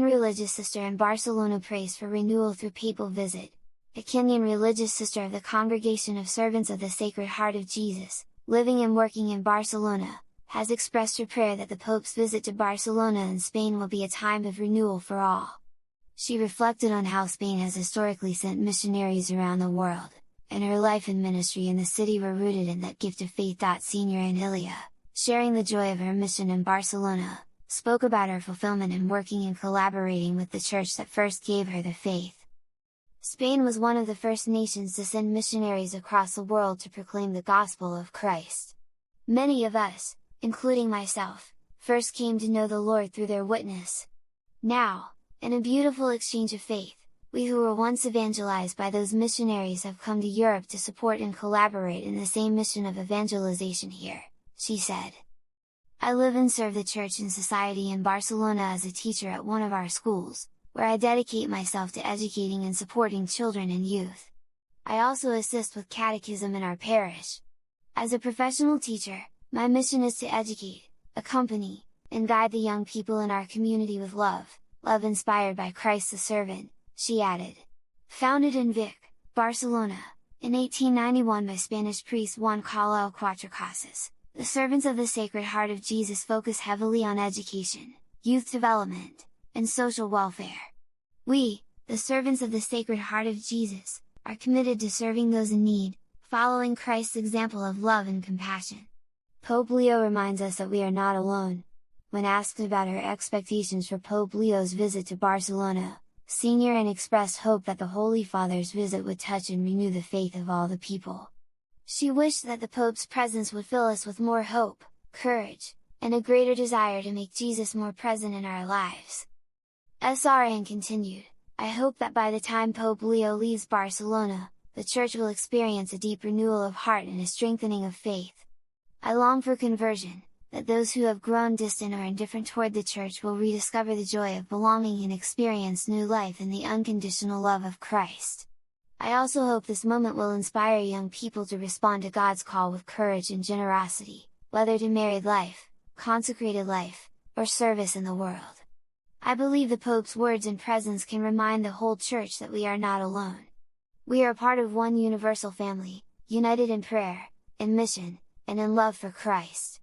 religious sister in Barcelona prays for renewal through papal visit. A Kenyan religious sister of the Congregation of Servants of the Sacred Heart of Jesus, living and working in Barcelona, has expressed her prayer that the Pope's visit to Barcelona and Spain will be a time of renewal for all. She reflected on how Spain has historically sent missionaries around the world, and her life and ministry in the city were rooted in that gift of faith. Senior Anilia, sharing the joy of her mission in Barcelona, spoke about her fulfillment in working and collaborating with the church that first gave her the faith. Spain was one of the first nations to send missionaries across the world to proclaim the gospel of Christ. Many of us, including myself, first came to know the Lord through their witness. Now, in a beautiful exchange of faith, we who were once evangelized by those missionaries have come to Europe to support and collaborate in the same mission of evangelization here, she said. I live and serve the church and society in Barcelona as a teacher at one of our schools, where I dedicate myself to educating and supporting children and youth. I also assist with catechism in our parish. As a professional teacher, my mission is to educate, accompany, and guide the young people in our community with love inspired by Christ the servant, she added. Founded in Vic, Barcelona, in 1891 by Spanish priest Juan Carlos Cuatro Casas, the Servants of the Sacred Heart of Jesus focus heavily on education, youth development, and social welfare. We, the Servants of the Sacred Heart of Jesus, are committed to serving those in need, following Christ's example of love and compassion. Pope Leo reminds us that we are not alone. When asked about her expectations for Pope Leo's visit to Barcelona, Senior Anne expressed hope that the Holy Father's visit would touch and renew the faith of all the people. She wished that the Pope's presence would fill us with more hope, courage, and a greater desire to make Jesus more present in our lives. SRN continued, I hope that by the time Pope Leo leaves Barcelona, the Church will experience a deep renewal of heart and a strengthening of faith. I long for conversion, that those who have grown distant or indifferent toward the Church will rediscover the joy of belonging and experience new life in the unconditional love of Christ. I also hope this moment will inspire young people to respond to God's call with courage and generosity, whether to married life, consecrated life, or service in the world. I believe the Pope's words and presence can remind the whole Church that we are not alone. We are part of one universal family, united in prayer, in mission, and in love for Christ.